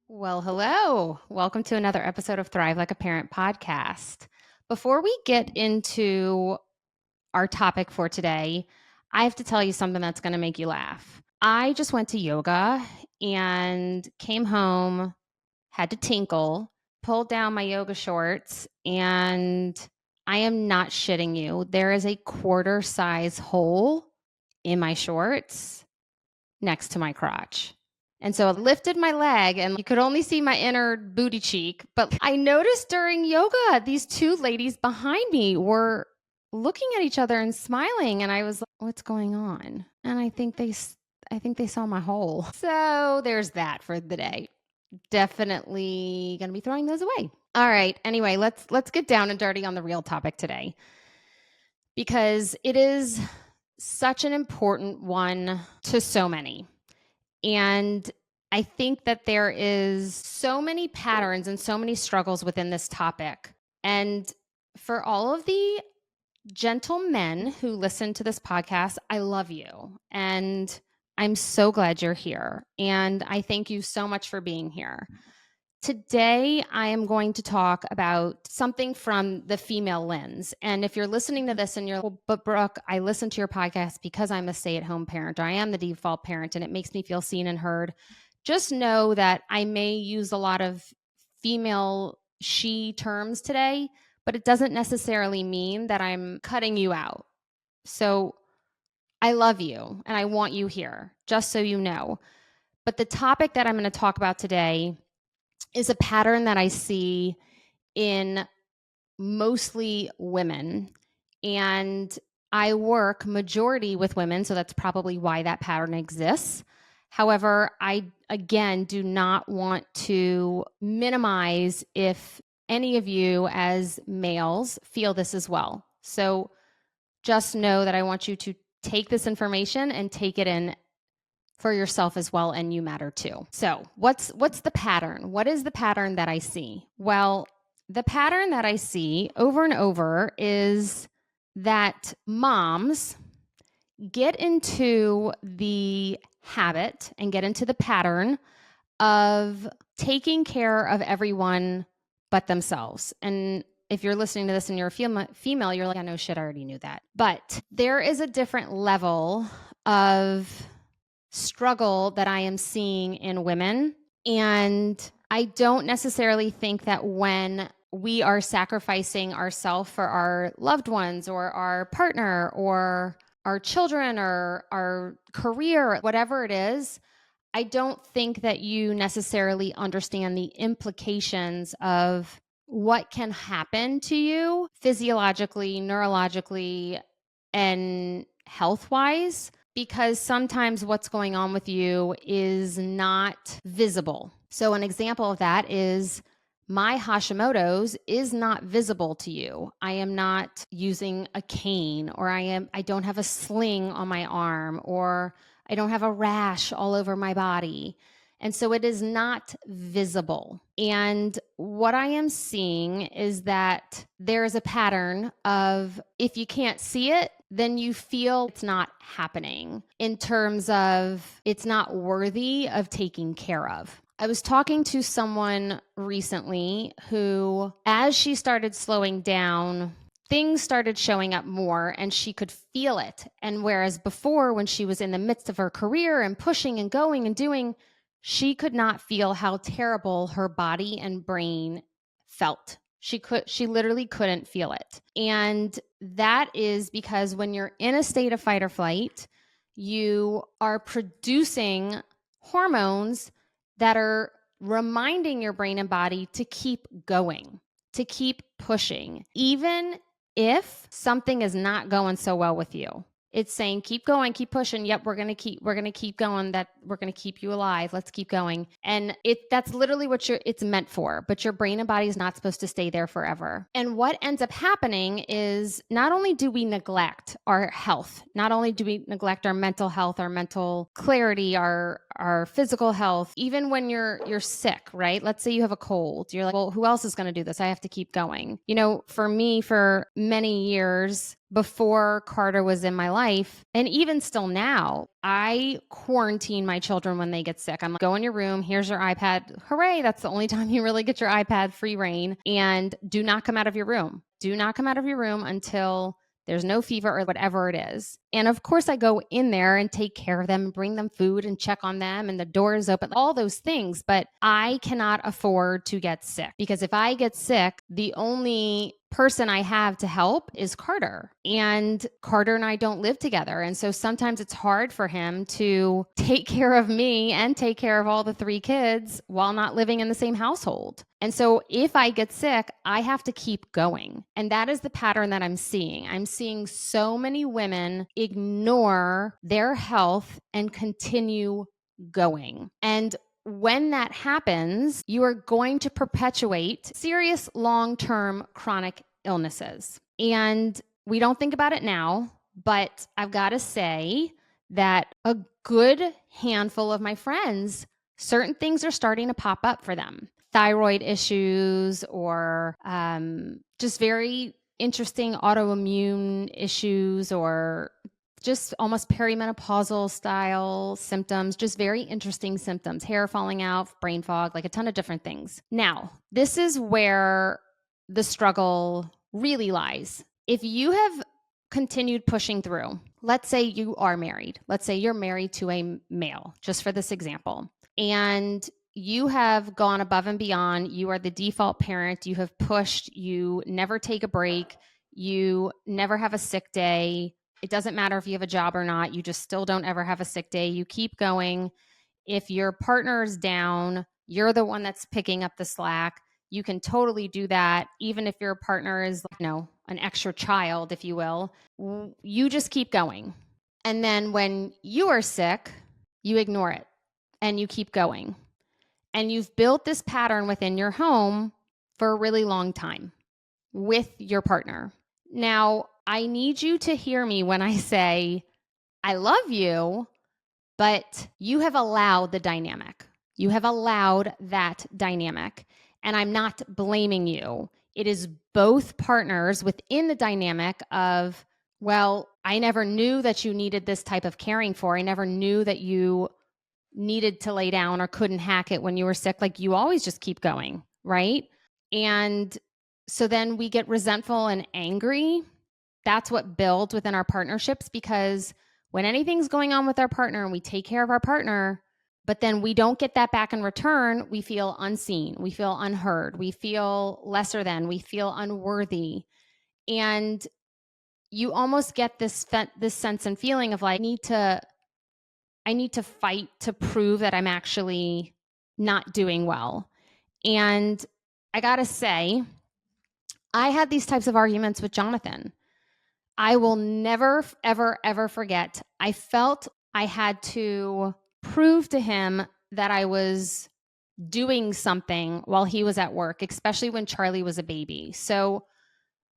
Well, hello. Welcome to another episode of Thrive Like a Parent podcast. Before we get into our topic for today, I have to tell you something that's going to make you laugh. I just went to yoga and came home, had to tinkle, pulled down my yoga shorts, and I am not shitting you. There is a quarter size hole in my shorts next to my crotch. And so I lifted my leg and you could only see my inner booty cheek. But I noticed during yoga, these two ladies behind me were looking at each other and smiling. And I was like, what's going on? And I think they saw my hole. So there's that for the day. Definitely going to be throwing those away. All right. Anyway, let's get down and dirty on the real topic today because it is such an important one to so many. And I think that there is so many patterns and so many struggles within this topic. And for all of the gentlemen who listen to this podcast, I love you. And I'm so glad you're here. And I thank you so much for being here. Today, I am going to talk about something from the female lens. And if you're listening to this and you're, well, but Brooke, I listen to your podcast because I'm a stay-at-home parent, or I am the default parent, and it makes me feel seen and heard. Just know that I may use a lot of female she terms today, but it doesn't necessarily mean that I'm cutting you out. So I love you and I want you here, just so you know. But the topic that I'm going to talk about today is a pattern that I see in mostly women. And I work majority with women, so that's probably why that pattern exists. However, I, again, do not want to minimize if any of you as males feel this as well. So just know that I want you to take this information and take it in for yourself as well, and you matter too. So what's the pattern? What is the pattern that I see? Well, the pattern that I see over and over is that moms get into the habit and get into the pattern of taking care of everyone but themselves. And if you're listening to this and you're a female, you're like, I know shit, I already knew that. But there is a different level of struggle that I am seeing in women. And I don't necessarily think that when we are sacrificing ourselves for our loved ones or our partner or our children or our career, whatever it is, I don't think that you necessarily understand the implications of what can happen to you physiologically, neurologically, and health-wise, because sometimes what's going on with you is not visible. So an example of that is my Hashimoto's is not visible to you. I am not using a cane, or I don't have a sling on my arm, or I don't have a rash all over my body. And so it is not visible. And what I am seeing is that there is a pattern of if you can't see it, then you feel it's not happening in terms of it's not worthy of taking care of. I was talking to someone recently who, as she started slowing down, things started showing up more and she could feel it. And whereas before, when she was in the midst of her career and pushing and going and doing, she could not feel how terrible her body and brain felt. She literally couldn't feel it. And that is because when you're in a state of fight or flight, you are producing hormones that are reminding your brain and body to keep going, to keep pushing, even if something is not going so well with you. It's saying, keep going, keep pushing. Yep, we're going to keep going. That we're going to keep you alive. Let's keep going. And that's literally what it's meant for, but your brain and body is not supposed to stay there forever. And what ends up happening is not only do we neglect our health, not only do we neglect our mental health, our mental clarity, our physical health, even when you're sick, right? Let's say you have a cold. You're like, well, who else is going to do this? I have to keep going. You know, for me, for many years, before Carter was in my life, and even still now, I quarantine my children when they get sick. I'm like, go in your room, here's your iPad. Hooray, that's the only time you really get your iPad free reign. And do not come out of your room. Do not come out of your room until there's no fever or whatever it is. And of course, I go in there and take care of them, bring them food and check on them, and the door is open, all those things. But I cannot afford to get sick, because if I get sick, the only person I have to help is Carter. And Carter and I don't live together. And so sometimes it's hard for him to take care of me and take care of all the 3 kids while not living in the same household. And so if I get sick, I have to keep going. And that is the pattern that I'm seeing. I'm seeing so many women ignore their health and continue going. And when that happens, you are going to perpetuate serious long-term chronic illnesses. And we don't think about it now, but I've got to say that a good handful of my friends, certain things are starting to pop up for them. Thyroid issues, or just very interesting autoimmune issues, or just almost perimenopausal style symptoms, just very interesting symptoms, hair falling out, brain fog, like a ton of different things. Now, this is where the struggle really lies. If you have continued pushing through, let's say you are married, let's say you're married to a male, just for this example, and you have gone above and beyond, you are the default parent, you have pushed, you never take a break, you never have a sick day. It doesn't matter if you have a job or not. You just still don't ever have a sick day. You keep going. If your partner is down, you're the one that's picking up the slack. You can totally do that. Even if your partner is, an extra child, if you will, you just keep going. And then when you are sick, you ignore it and you keep going. And you've built this pattern within your home for a really long time with your partner. Now, I need you to hear me when I say, I love you, but you have allowed the dynamic. You have allowed that dynamic. And I'm not blaming you. It is both partners within the dynamic of, well, I never knew that you needed this type of caring for. I never knew that you needed to lay down or couldn't hack it when you were sick. Like, you always just keep going, right? And so then we get resentful and angry. That's what builds within our partnerships, because when anything's going on with our partner and we take care of our partner, but then we don't get that back in return, we feel unseen, we feel unheard, we feel lesser than, we feel unworthy. And you almost get this sense and feeling of like, I need to fight to prove that I'm actually not doing well. And I got to say, I had these types of arguments with Jonathan. I will never, ever, ever forget. I felt I had to prove to him that I was doing something while he was at work, especially when Charlie was a baby. So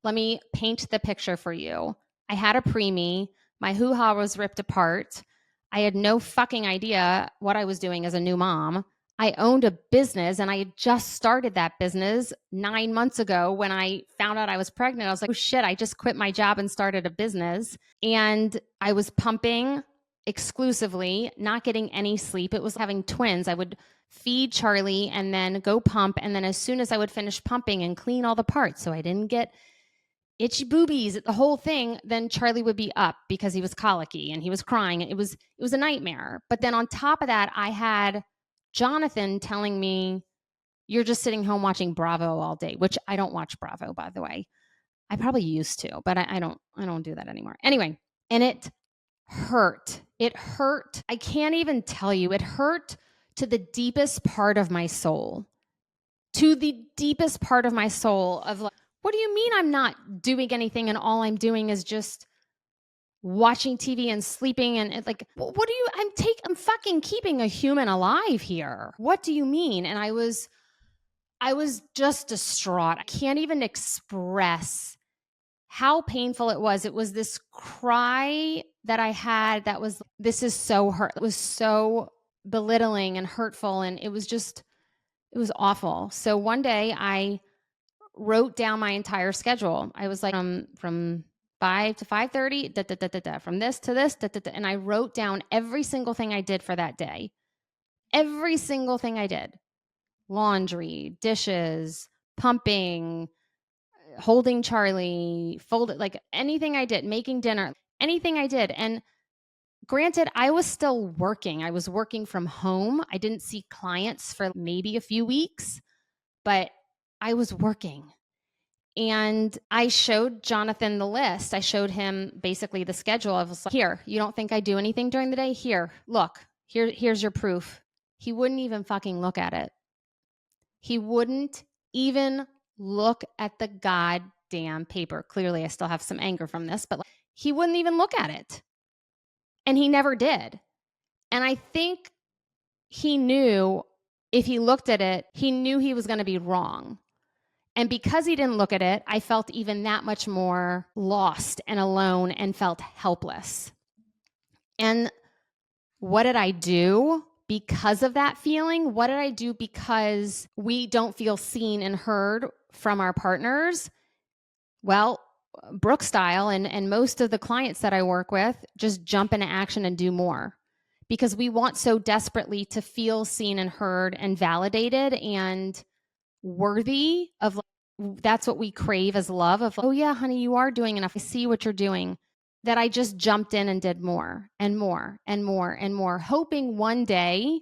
let me paint the picture for you. I had a preemie. My hoo-ha was ripped apart. I had no fucking idea what I was doing as a new mom. I owned a business and I had just started that business 9 months ago. When I found out I was pregnant, I was like, oh shit, I just quit my job and started a business. And I was pumping exclusively, not getting any sleep. It was having twins. I would feed Charlie and then go pump. And then as soon as I would finish pumping and clean all the parts, so I didn't get itchy boobies, the whole thing, then Charlie would be up because he was colicky and he was crying. It was a nightmare. But then on top of that, I had Jonathan telling me, you're just sitting home watching Bravo all day, which I don't watch Bravo, by the way. I probably used to, but I don't do that anymore. Anyway, and it hurt. It hurt. I can't even tell you. It hurt to the deepest part of my soul. To the deepest part of my soul of like, what do you mean I'm not doing anything and all I'm doing is just watching TV and sleeping? And like, what do you, I'm fucking keeping a human alive here. What do you mean? And I was just distraught. I can't even express how painful it was. It was this cry that I had that was, this is so hurt. It was so belittling and hurtful. And it was awful. So one day I wrote down my entire schedule. I was like, from 5 to 5:30, from this to this, and I wrote down every single thing I did for that day. Every single thing I did. Laundry, dishes, pumping, holding Charlie, folded, like anything I did, making dinner, anything I did. And granted, I was still working. I was working from home. I didn't see clients for maybe a few weeks, but I was working. And I showed Jonathan the list. I showed him basically the schedule. I was like, here, you don't think I do anything during the day? Here, look, here's your proof. He wouldn't even fucking look at it. He wouldn't even look at the goddamn paper. Clearly, I still have some anger from this, but he wouldn't even look at it. And he never did. And I think he knew if he looked at it, he knew he was going to be wrong. And because he didn't look at it, I felt even that much more lost and alone and felt helpless. And what did I do because of that feeling? What did I do because we don't feel seen and heard from our partners? Well, Brooke style and most of the clients that I work with just jump into action and do more because we want so desperately to feel seen and heard and validated and worthy of. That's what we crave as love of, oh yeah, honey, you are doing enough. I see what you're doing. That I just jumped in and did more and more and more and more, hoping one day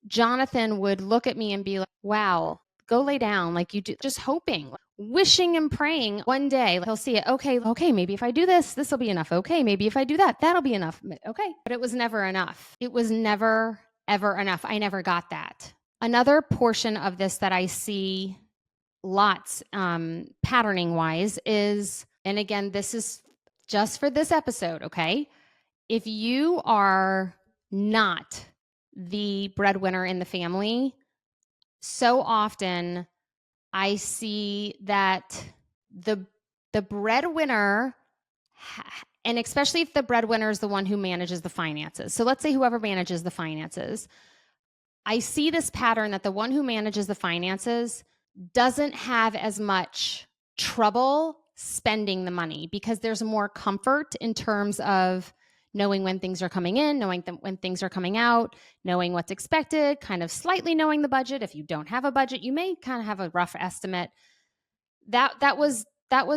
Jonathan would look at me and be like, wow, go lay down like you do. Just hoping, wishing and praying one day he'll see it. Okay, maybe if I do this, this will be enough. Okay, maybe if I do that, that'll be enough. Okay. But it was never enough. It was never, ever enough. I never got that. Another portion of this that I see lots patterning wise is, and again, this is just for this episode, okay? If you are not the breadwinner in the family, so often I see that the breadwinner, and especially if the breadwinner is the one who manages the finances. So let's say whoever manages the finances, I see this pattern that the one who manages the finances doesn't have as much trouble spending the money because there's more comfort in terms of knowing when things are coming in, knowing when things are coming out, knowing what's expected, kind of slightly knowing the budget. If you don't have a budget, you may kind of have a rough estimate. That was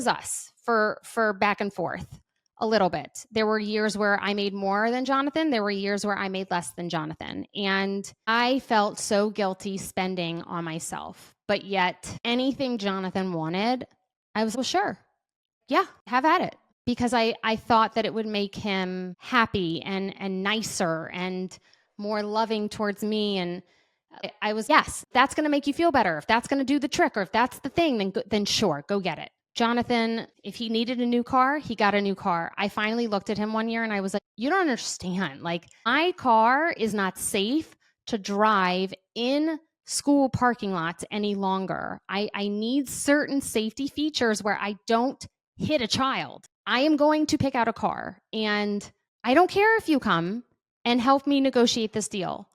us for back and forth a little bit. There were years where I made more than Jonathan. There were years where I made less than Jonathan. And I felt so guilty spending on myself. But yet anything Jonathan wanted, I was, well, sure. Yeah, have at it. Because I thought that it would make him happy and nicer and more loving towards me. And I was, yes, that's going to make you feel better. If that's going to do the trick or if that's the thing, then sure, go get it. Jonathan, if he needed a new car, he got a new car. I finally looked at him one year and I was like, you don't understand. Like, my car is not safe to drive in school parking lots any longer. I need certain safety features where I don't hit a child. I am going to pick out a car and I don't care if you come and help me negotiate this deal,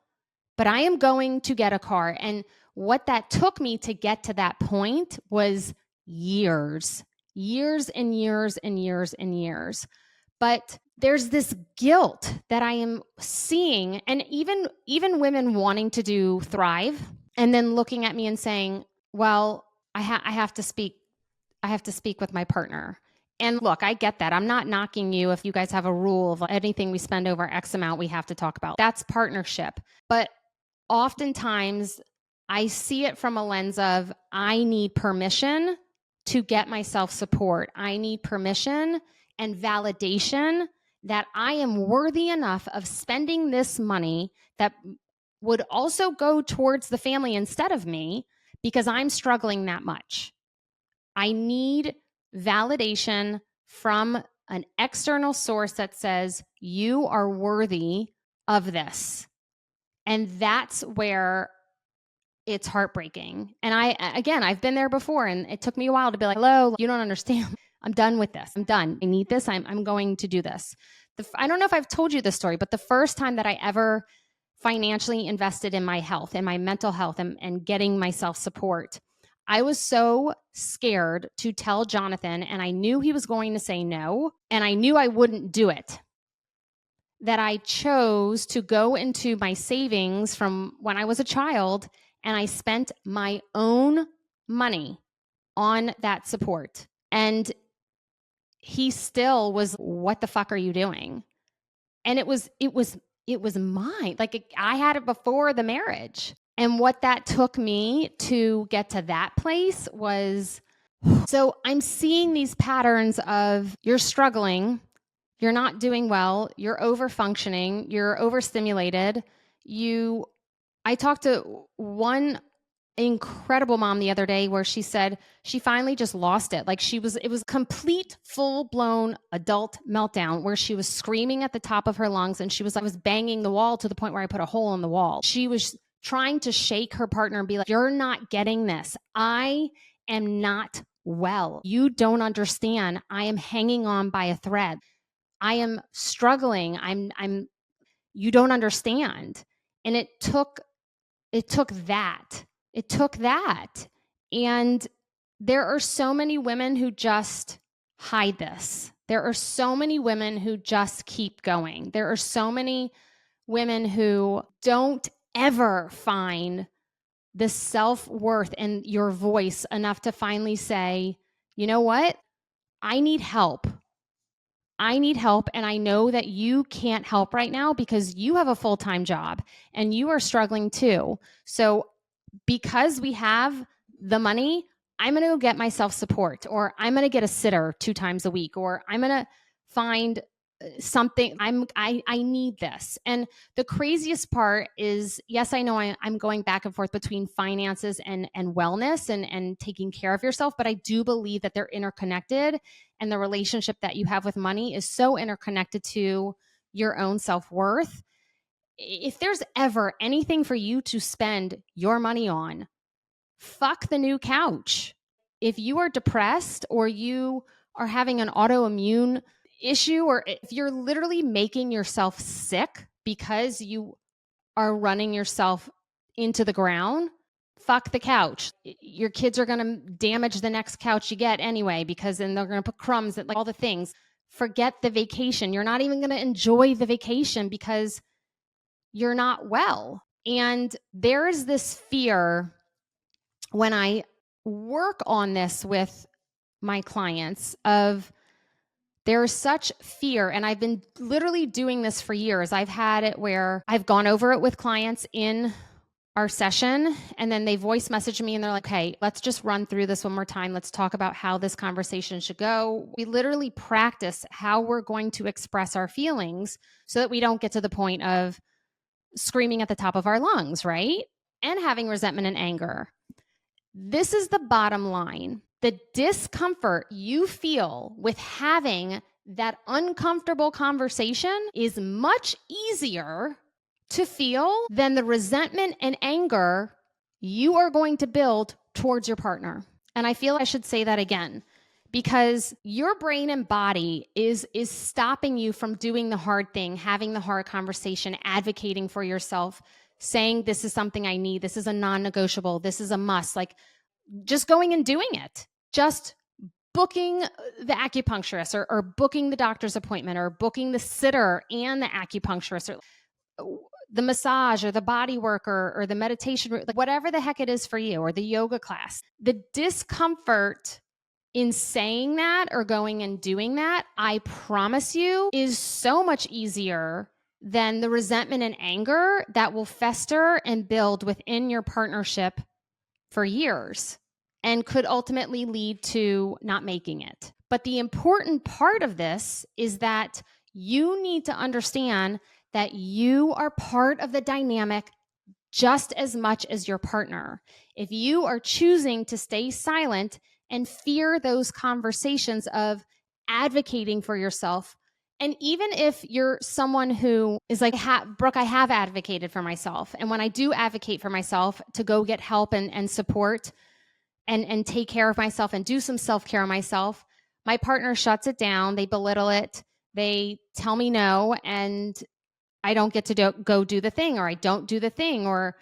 but I am going to get a car. And what that took me to get to that point was years and years and years and years. But there's this guilt that I am seeing, and even women wanting to do Thrive and then looking at me and saying, well, I have to speak with my partner. And look, I get that. I'm not knocking you if you guys have a rule of anything we spend over X amount, we have to talk about. That's partnership. But oftentimes I see it from a lens of, I need permission to get myself support. I need permission and validation that I am worthy enough of spending this money that would also go towards the family instead of me because I'm struggling that much. I need validation from an external source that says you are worthy of this. And that's where it's heartbreaking. And I've been there before, and it took me a while to be like, hello, you don't understand. I'm done with this. I'm done. I need this. I'm going to do this. I don't know if I've told you this story, but the first time that I ever financially invested in my health and my mental health and getting myself support, I was so scared to tell Jonathan, and I knew he was going to say no, and I knew I wouldn't do it, that I chose to go into my savings from when I was a child, and I spent my own money on that support. And he still was, what the fuck are you doing? And it was mine. Like I had it before the marriage. And what that took me to get to that place was, so I'm seeing these patterns of you're struggling, you're not doing well, you're over functioning, you're overstimulated. I talked to one incredible mom the other day where she said she finally just lost it. Like it was complete full blown adult meltdown where she was screaming at the top of her lungs, and she was like, I was banging the wall to the point where I put a hole in the wall. She was trying to shake her partner and be like, you're not getting this. I am not well. You don't understand. I am hanging on by a thread. I am struggling. You don't understand. And it took that. It took that. And there are so many women who just hide this. There are so many women who just keep going. There are so many women who don't ever find the self-worth in your voice enough to finally say, you know what? I need help. I need help. And I know that you can't help right now because you have a full-time job and you are struggling too. So because we have the money, I'm going to go get myself support, or I'm going to get a sitter 2 times a week, or I'm going to find something. I need this. And the craziest part is, yes, I know I'm going back and forth between finances and wellness and taking care of yourself, but I do believe that they're interconnected, and the relationship that you have with money is so interconnected to your own self-worth. If there's ever anything for you to spend your money on, fuck the new couch. If you are depressed, or you are having an autoimmune issue, or if you're literally making yourself sick because you are running yourself into the ground, fuck the couch. Your kids are going to damage the next couch you get anyway, because then they're going to put crumbs at, like, all the things. Forget the vacation. You're not even going to enjoy the vacation because you're not well. And there is this fear when I work on this with my clients of, there's such fear. And I've been literally doing this for years. I've had it where I've gone over it with clients in our session, and then they voice message me and they're like, hey, let's just run through this one more time. Let's talk about how this conversation should go. We literally practice how we're going to express our feelings so that we don't get to the point of screaming at the top of our lungs, right? And having resentment and anger. This is the bottom line. The discomfort you feel with having that uncomfortable conversation is much easier to feel than the resentment and anger you are going to build towards your partner. And I feel I should say that again, because your brain and body is stopping you from doing the hard thing, having the hard conversation, advocating for yourself, saying, this is something I need. This is a non-negotiable. This is a must. Like, just going and doing it, just booking the acupuncturist, or booking the doctor's appointment, or booking the sitter and the acupuncturist, or the massage, or the body work, or the meditation, like whatever the heck it is for you, or the yoga class. The discomfort in saying that or going and doing that, I promise you, is so much easier than the resentment and anger that will fester and build within your partnership for years and could ultimately lead to not making it. But the important part of this is that you need to understand that you are part of the dynamic just as much as your partner. If you are choosing to stay silent and fear those conversations of advocating for yourself, and even if you're someone who is like, Brooke, I have advocated for myself. And when I do advocate for myself to go get help and support and take care of myself and do some self-care on myself, my partner shuts it down. They belittle it. They tell me no, and I don't get to go do the thing, or I don't do the thing, or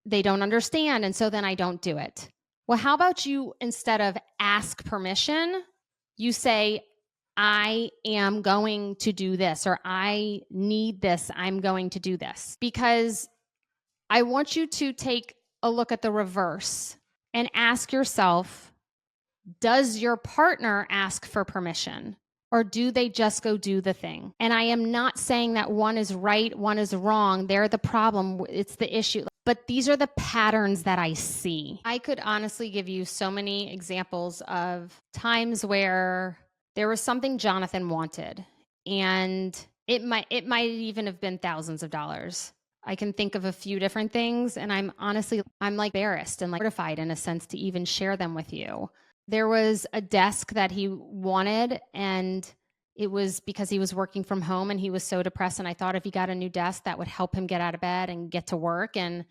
they don't understand. And so then I don't do it. Well, how about you, instead of ask permission, you say, I am going to do this, or I need this, I'm going to do this. Because I want you to take a look at the reverse and ask yourself, does your partner ask for permission? Or do they just go do the thing? And I am not saying that one is right, one is wrong. They're the problem. It's the issue. But these are the patterns that I see. I could honestly give you so many examples of times where there was something Jonathan wanted, and it might even have been thousands of dollars. I can think of a few different things, and I'm like embarrassed and like mortified in a sense to even share them with you. There was a desk that he wanted, and it was because he was working from home and he was so depressed. And I thought if he got a new desk, that would help him get out of bed and get to work and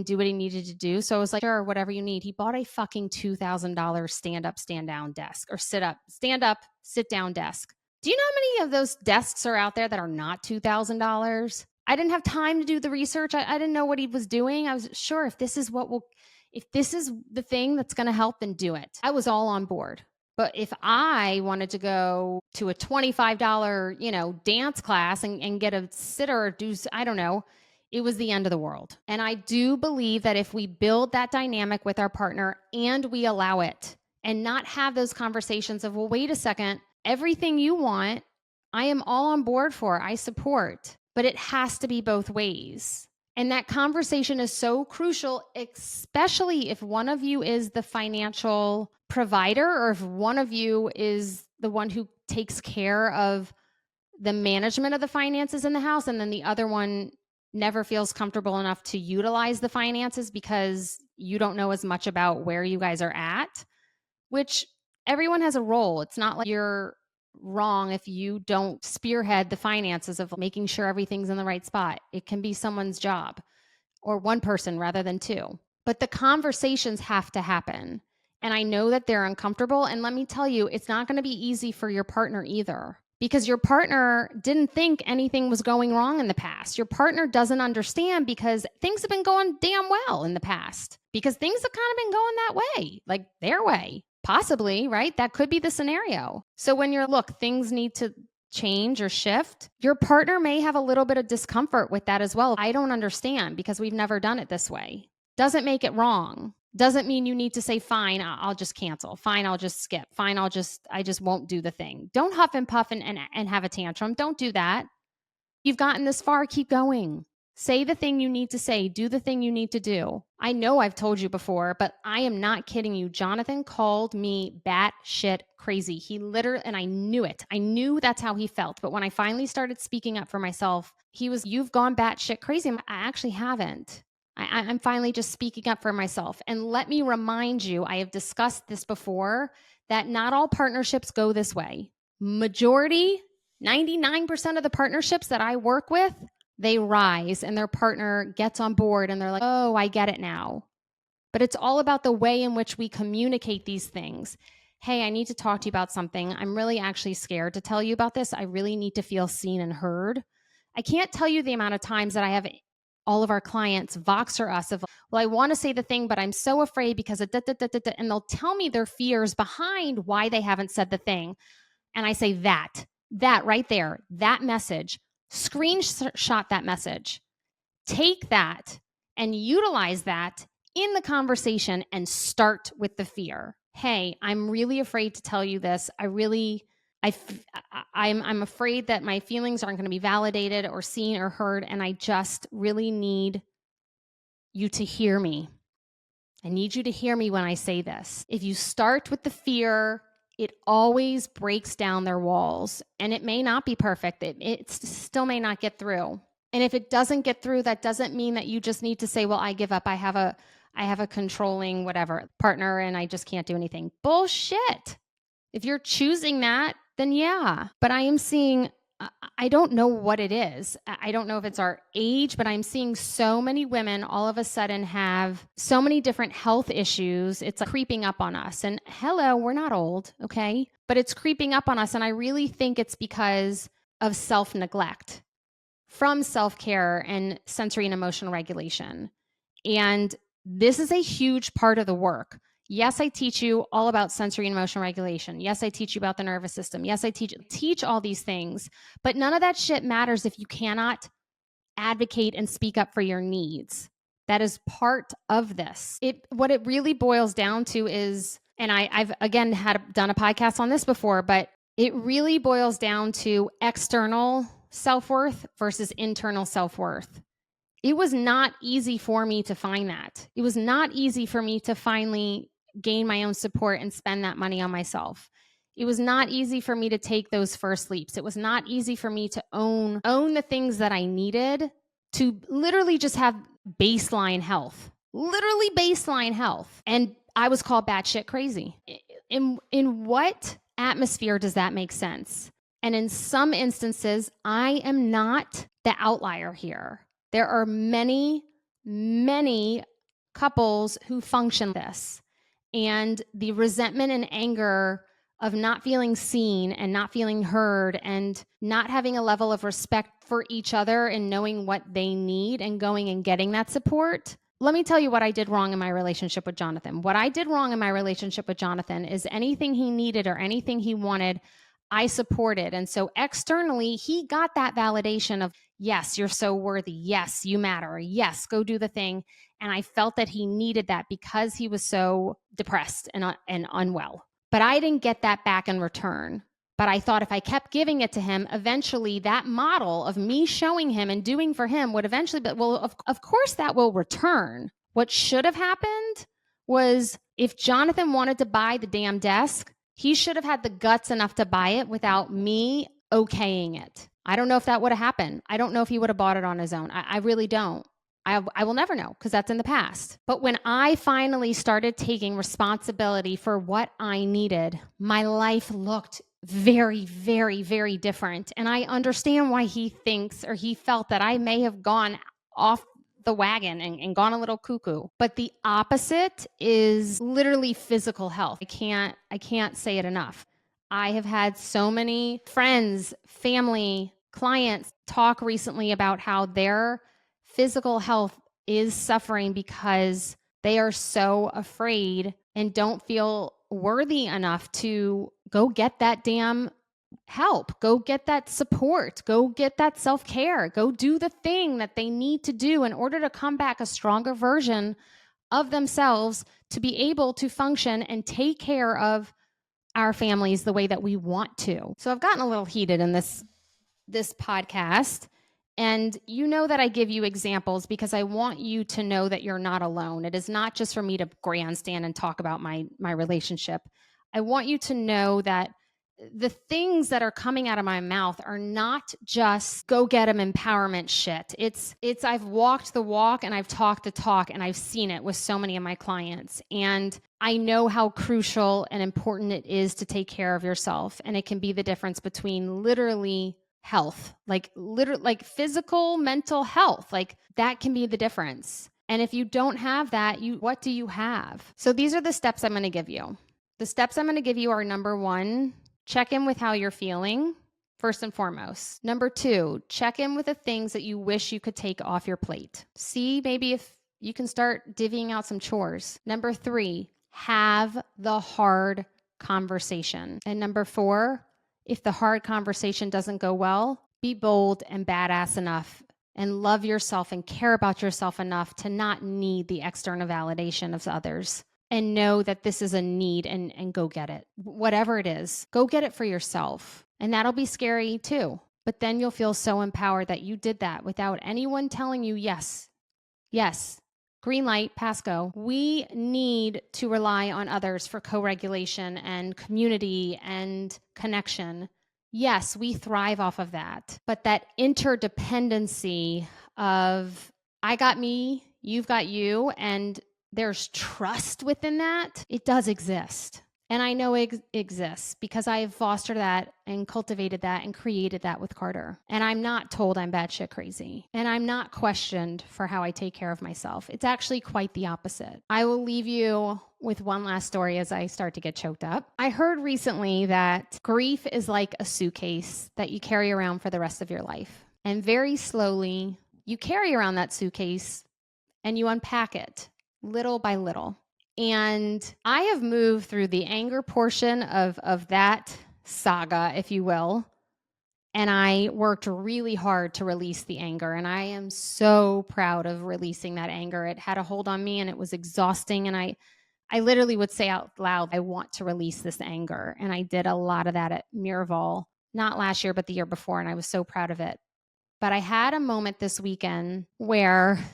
do what he needed to do. So I was like, sure, whatever you need. He bought a fucking $2,000 stand up, stand down desk, or stand up, sit down desk. Do you know how many of those desks are out there that are not $2,000? I didn't have time to do the research. I didn't know what he was doing. I was sure if this is the thing that's going to help, then do it. I was all on board. But if I wanted to go to a $25, dance class and get a sitter or do, I don't know, it was the end of the world. And I do believe that if we build that dynamic with our partner and we allow it and not have those conversations of, well, wait a second, everything you want, I am all on board for, I support, but it has to be both ways. And that conversation is so crucial, especially if one of you is the financial provider or if one of you is the one who takes care of the management of the finances in the house, and then the other one never feels comfortable enough to utilize the finances because you don't know as much about where you guys are at, which everyone has a role. It's not like you're wrong if you don't spearhead the finances of making sure everything's in the right spot. It can be someone's job, or one person rather than two. But the conversations have to happen. And I know that they're uncomfortable. And let me tell you, it's not going to be easy for your partner either, because your partner didn't think anything was going wrong in the past. Your partner doesn't understand because things have been going damn well in the past, because things have kind of been going that way, like their way. Possibly, right? That could be the scenario. So when things need to change or shift, your partner may have a little bit of discomfort with that as well. I don't understand because we've never done it this way. Doesn't make it wrong. Doesn't mean you need to say, fine, I'll just cancel. Fine, I'll just skip. Fine, I just won't do the thing. Don't huff and puff and have a tantrum. Don't do that. You've gotten this far, keep going. Say the thing you need to say. Do the thing you need to do. I know I've told you before, but I am not kidding you. Jonathan called me batshit crazy. He literally, and I knew it. I knew that's how he felt. But when I finally started speaking up for myself, you've gone batshit crazy. I actually haven't. I'm finally just speaking up for myself. And let me remind you, I have discussed this before, that not all partnerships go this way. Majority, 99% of the partnerships that I work with, they rise and their partner gets on board and they're like, oh, I get it now. But it's all about the way in which we communicate these things. Hey, I need to talk to you about something. I'm really actually scared to tell you about this. I really need to feel seen and heard. I can't tell you the amount of times that I have all of our clients Voxer us of, well, I want to say the thing, but I'm so afraid because of and they'll tell me their fears behind why they haven't said the thing. And I say that right there, that message, screenshot that message, take that and utilize that in the conversation and start with the fear. Hey, I'm really afraid to tell you this. I'm afraid that my feelings aren't going to be validated or seen or heard, and I just really need you to hear me. I need you to hear me when I say this. If you start with the fear, it always breaks down their walls, and it may not be perfect. It still may not get through. And if it doesn't get through, that doesn't mean that you just need to say, well, I give up. I have a controlling whatever partner and I just can't do anything. Bullshit. If you're choosing that, then yeah. But I am seeing, I don't know what it is. I don't know if it's our age, but I'm seeing so many women all of a sudden have so many different health issues. It's like creeping up on us. And hello, we're not old, okay? But it's creeping up on us. And I really think it's because of self-neglect from self-care and sensory and emotional regulation. And this is a huge part of the work. Yes, I teach you all about sensory and emotional regulation. Yes, I teach you about the nervous system. Yes, I teach all these things, but none of that shit matters if you cannot advocate and speak up for your needs. That is part of this. What it really boils down to is, and I've again done a podcast on this before, but it really boils down to external self-worth versus internal self-worth. It was not easy for me to find that. It was not easy for me to finally gain my own support and spend that money on myself. It was not easy for me to take those first leaps. It was not easy for me to own the things that I needed to literally just have baseline health. Literally baseline health. And I was called batshit crazy. In what atmosphere does that make sense? And in some instances, I am not the outlier here. There are many, many couples who function this. And the resentment and anger of not feeling seen and not feeling heard and not having a level of respect for each other and knowing what they need and going and getting that support. Let me tell you what I did wrong in my relationship with Jonathan. What I did wrong in my relationship with Jonathan is anything he needed or anything he wanted, I supported. And so externally, he got that validation of, yes, you're so worthy. Yes, you matter. Yes, go do the thing. And I felt that he needed that because he was so depressed and unwell. But I didn't get that back in return. But I thought if I kept giving it to him, eventually that model of me showing him and doing for him would eventually, but well, of course that will return. What should have happened was if Jonathan wanted to buy the damn desk, he should have had the guts enough to buy it without me okaying it. I don't know if that would have happened. I don't know if he would have bought it on his own. I really don't. I will never know because that's in the past. But when I finally started taking responsibility for what I needed, my life looked very, very, very different. And I understand why he thinks or he felt that I may have gone off the wagon and gone a little cuckoo. But the opposite is literally physical health. I can't say it enough. I have had so many friends, family, clients talk recently about how their physical health is suffering because they are so afraid and don't feel worthy enough to go get that damn help, go get that support, go get that self-care, go do the thing that they need to do in order to come back a stronger version of themselves to be able to function and take care of our families the way that we want to. So I've gotten a little heated in this podcast. And you know that I give you examples because I want you to know that you're not alone. It is not just for me to grandstand and talk about my relationship. I want you to know that the things that are coming out of my mouth are not just go get them empowerment shit. It's I've walked the walk and I've talked the talk and I've seen it with so many of my clients. And I know how crucial and important it is to take care of yourself. And it can be the difference between literally health, like physical, mental health, like that can be the difference. And if you don't have that, what do you have? So these are the steps I'm going to give you. The steps I'm going to give you are number 1, check in with how you're feeling, first and foremost. Number 2, check in with the things that you wish you could take off your plate. See maybe if you can start divvying out some chores. Number 3, have the hard conversation. And number 4, if the hard conversation doesn't go well, be bold and badass enough and love yourself and care about yourself enough to not need the external validation of others. And know that this is a need and go get it. Whatever it is, go get it for yourself. And that'll be scary too. But then you'll feel so empowered that you did that without anyone telling you yes, green light, pass go. We need to rely on others for co-regulation and community and connection. Yes, we thrive off of that. But that interdependency of I got me, you've got you, and there's trust within that, it does exist. And I know it exists because I have fostered that and cultivated that and created that with Carter. And I'm not told I'm batshit crazy. And I'm not questioned for how I take care of myself. It's actually quite the opposite. I will leave you with one last story as I start to get choked up. I heard recently that grief is like a suitcase that you carry around for the rest of your life. And very slowly, you carry around that suitcase and you unpack it little by little. And I have moved through the anger portion of that saga, if you will. And I worked really hard to release the anger. And I am so proud of releasing that anger. It had a hold on me and it was exhausting. And I literally would say out loud, I want to release this anger. And I did a lot of that at Miraval, not last year, but the year before. And I was so proud of it. But I had a moment this weekend where,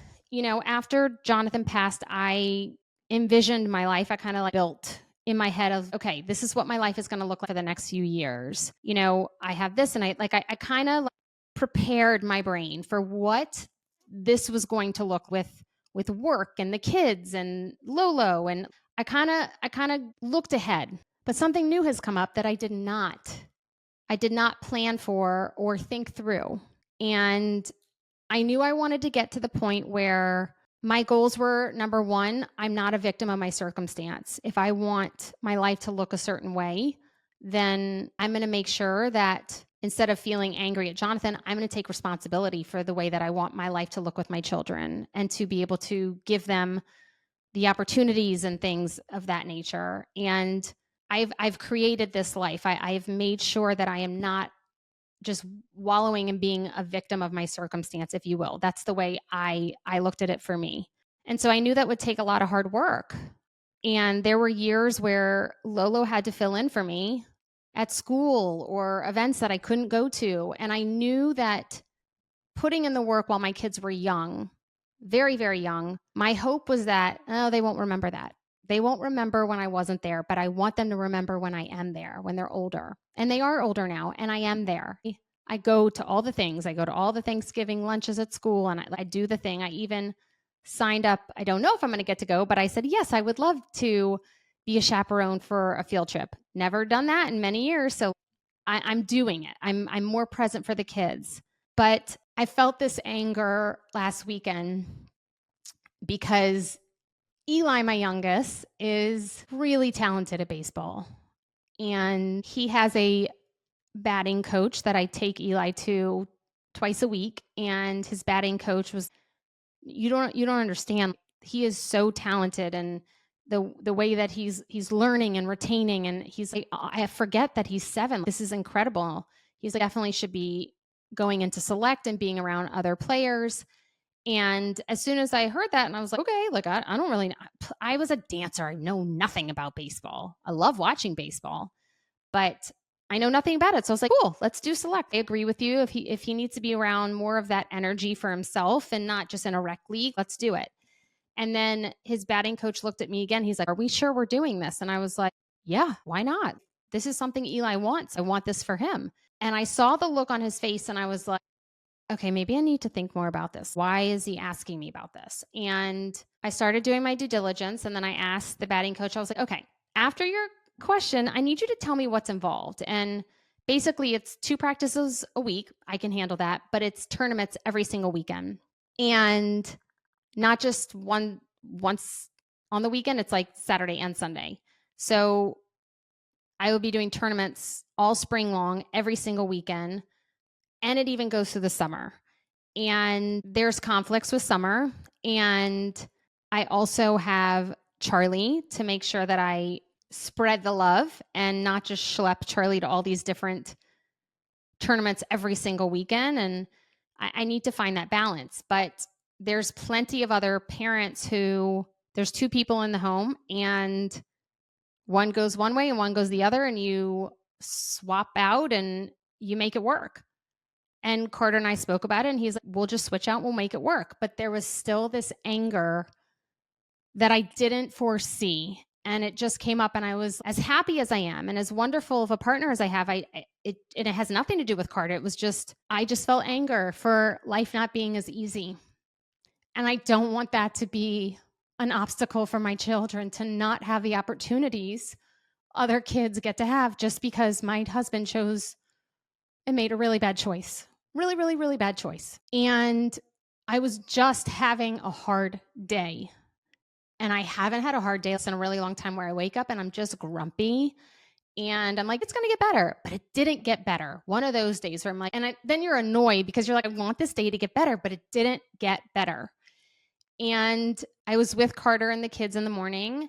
after Jonathan passed, I envisioned my life. I kind of like built in my head of, okay, this is what my life is going to look like for the next few years. I have this, and I kind of prepared my brain for what this was going to look with work and the kids and Lolo, and I kind of looked ahead. But something new has come up that I did not plan for or think through. And I knew I wanted to get to the point where my goals were, number one, I'm not a victim of my circumstance. If I want my life to look a certain way, then I'm going to make sure that instead of feeling angry at Jonathan, I'm going to take responsibility for the way that I want my life to look with my children and to be able to give them the opportunities and things of that nature. And I've created this life. I've made sure that I am not just wallowing and being a victim of my circumstance, if you will. That's the way I looked at it for me. And so I knew that would take a lot of hard work. And there were years where Lolo had to fill in for me at school or events that I couldn't go to. And I knew that putting in the work while my kids were young, very, very young, my hope was that, oh, they won't remember that. They won't remember when I wasn't there, but I want them to remember when I am there, when they're older. And they are older now, and I am there. I go to all the things. I go to all the Thanksgiving lunches at school, and I do the thing. I even signed up. I don't know if I'm going to get to go, but I said, yes, I would love to be a chaperone for a field trip. Never done that in many years, so I'm doing it. I'm more present for the kids. But I felt this anger last weekend because Eli, my youngest, is really talented at baseball. And he has a batting coach that I take Eli to twice a week. And his batting coach was, you don't understand. He is so talented, and the way that he's learning and retaining, and he's like, I forget that he's 7. This is incredible. He's like, definitely should be going into select and being around other players. And as soon as I heard that, and I was like, okay, like I don't really know. I was a dancer. I know nothing about baseball. I love watching baseball, but I know nothing about it. So I was like, cool, let's do select. I agree with you. If he needs to be around more of that energy for himself and not just in a rec league, let's do it. And then his batting coach looked at me again. He's like, are we sure we're doing this? And I was like, yeah, why not? This is something Eli wants. I want this for him. And I saw the look on his face, and I was like, okay, maybe I need to think more about this. Why is he asking me about this? And I started doing my due diligence, and then I asked the batting coach, I was like, okay, after your question, I need you to tell me what's involved. And basically, it's 2 practices a week. I can handle that, but it's tournaments every single weekend. And not just once on the weekend, it's like Saturday and Sunday. So I will be doing tournaments all spring long, every single weekend. And it even goes through the summer. And there's conflicts with summer. And I also have Charlie to make sure that I spread the love and not just schlep Charlie to all these different tournaments every single weekend. And I need to find that balance. But there's plenty of other parents who there's 2 people in the home, and one goes one way and one goes the other, and you swap out and you make it work. And Carter and I spoke about it, and he's like, we'll just switch out, we'll make it work. But there was still this anger that I didn't foresee. And it just came up, and I was as happy as I am and as wonderful of a partner as I have. It has nothing to do with Carter. It was just, I just felt anger for life not being as easy. And I don't want that to be an obstacle for my children to not have the opportunities other kids get to have just because my husband chose and made a really bad choice. Really, really, really bad choice. And I was just having a hard day. And I haven't had a hard day in a really long time where I wake up and I'm just grumpy. And I'm like, it's going to get better. But it didn't get better. One of those days where I'm like, then you're annoyed because you're like, I want this day to get better, but it didn't get better. And I was with Carter and the kids in the morning,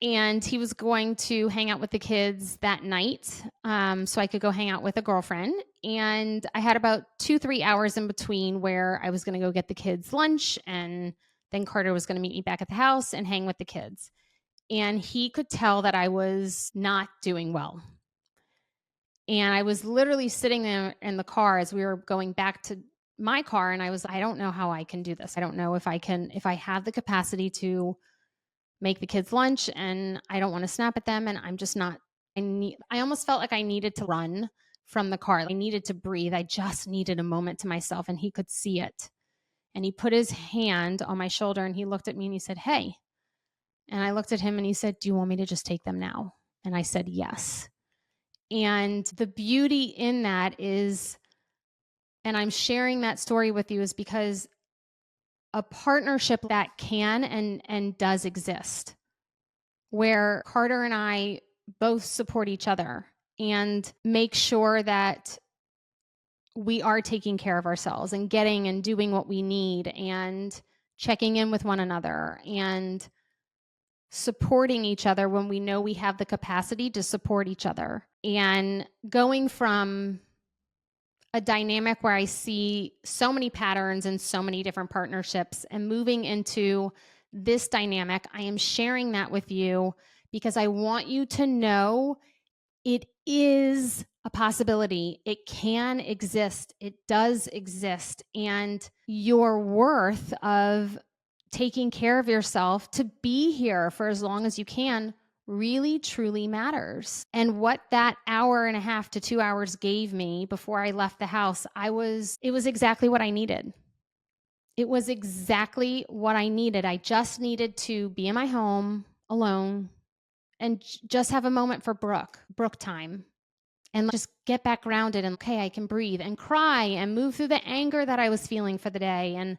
and he was going to hang out with the kids that night, so I could go hang out with a girlfriend. And I had about 2-3 hours in between where I was going to go get the kids lunch, and then Carter was going to meet me back at the house and hang with the kids. And he could tell that I was not doing well. And I was literally sitting there in the car as we were going back to my car, and I don't know how I can do this. I don't know if I have the capacity to make the kids lunch, and I don't want to snap at them, and I'm just not. I almost felt like I needed to run from the car. I needed to breathe. I just needed a moment to myself, and he could see it. And he put his hand on my shoulder, and he looked at me and he said, "Hey." And I looked at him and he said, "Do you want me to just take them now?" And I said, "Yes." And the beauty in that is, and I'm sharing that story with you, is because a partnership that can and does exist, where Carter and I both support each other and make sure that we are taking care of ourselves and getting and doing what we need and checking in with one another and supporting each other when we know we have the capacity to support each other. And going from a dynamic where I see so many patterns and so many different partnerships and moving into this dynamic, I am sharing that with you because I want you to know it is a possibility. It can exist. It does exist. And your worth of taking care of yourself to be here for as long as you can really truly matters. And what that hour and a half to 2 hours gave me before I left the house, it was exactly what I needed. It was exactly what I needed. I just needed to be in my home alone and just have a moment for Brooke time, and just get back grounded and, okay, I can breathe and cry and move through the anger that I was feeling for the day and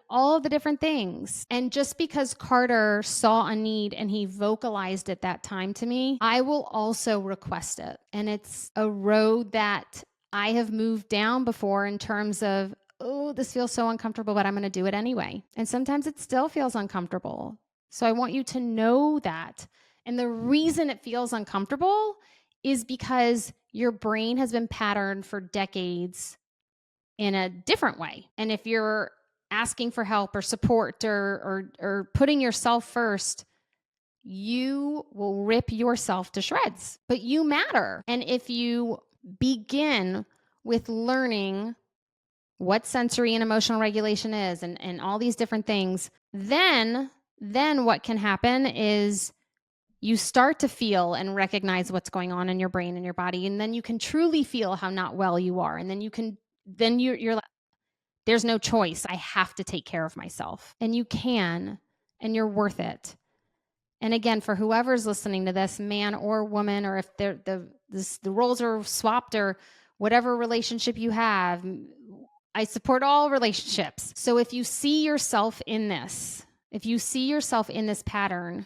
all of the different things. And just because Carter saw a need and he vocalized it that time to me, I will also request it. And it's a road that I have moved down before in terms of, oh, this feels so uncomfortable, but I'm going to do it anyway. And sometimes it still feels uncomfortable. So I want you to know that. And the reason it feels uncomfortable is because your brain has been patterned for decades in a different way. And if you're asking for help or support or putting yourself first, you will rip yourself to shreds. But you matter. And if you begin with learning what sensory and emotional regulation is and all these different things, then what can happen is you start to feel and recognize what's going on in your brain and your body, and then you can truly feel how not well you are. And then you're like, there's no choice. I have to take care of myself. And you can, and you're worth it. And again, for whoever's listening to this, man or woman, or if the roles are swapped or whatever relationship you have, I support all relationships. So if you see yourself in this, pattern,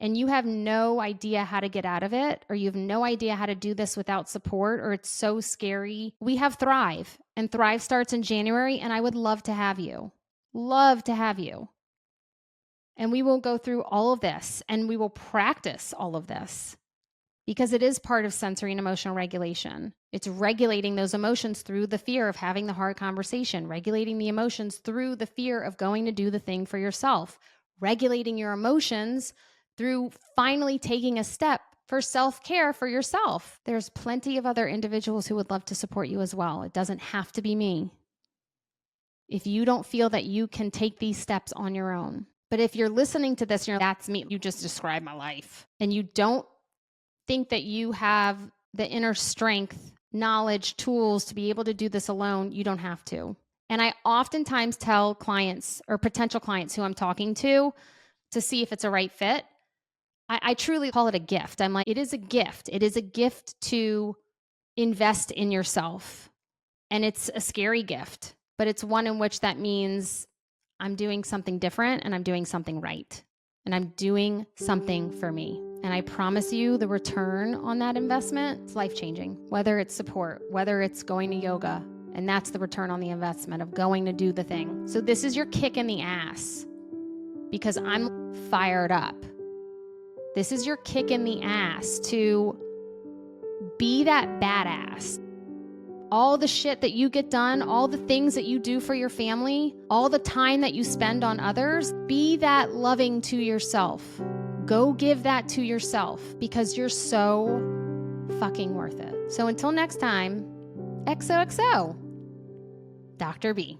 and you have no idea how to get out of it, or you have no idea how to do this without support, or it's so scary, we have Thrive. And Thrive starts in January, and I would love to have you. Love to have you. And we will go through all of this, and we will practice all of this because it is part of sensory and emotional regulation. It's regulating those emotions through the fear of having the hard conversation, regulating the emotions through the fear of going to do the thing for yourself, regulating your emotions through finally taking a step for self-care for yourself. There's plenty of other individuals who would love to support you as well. It doesn't have to be me. If you don't feel that you can take these steps on your own. But if you're listening to this, that's me. You just described my life. And you don't think that you have the inner strength, knowledge, tools to be able to do this alone, you don't have to. And I oftentimes tell clients or potential clients who I'm talking to see if it's a right fit, I truly call it a gift. I'm like, it is a gift. It is a gift to invest in yourself. And it's a scary gift, but it's one in which that means I'm doing something different and I'm doing something right. And I'm doing something for me. And I promise you the return on that investment is life-changing. Whether it's support, whether it's going to yoga, And that's the return on the investment of going to do the thing. So this is your kick in the ass because I'm fired up. This is your kick in the ass to be that badass. All the shit that you get done, all the things that you do for your family, all the time that you spend on others, be that loving to yourself. Go give that to yourself because you're so fucking worth it. So until next time, XOXO, Dr. B.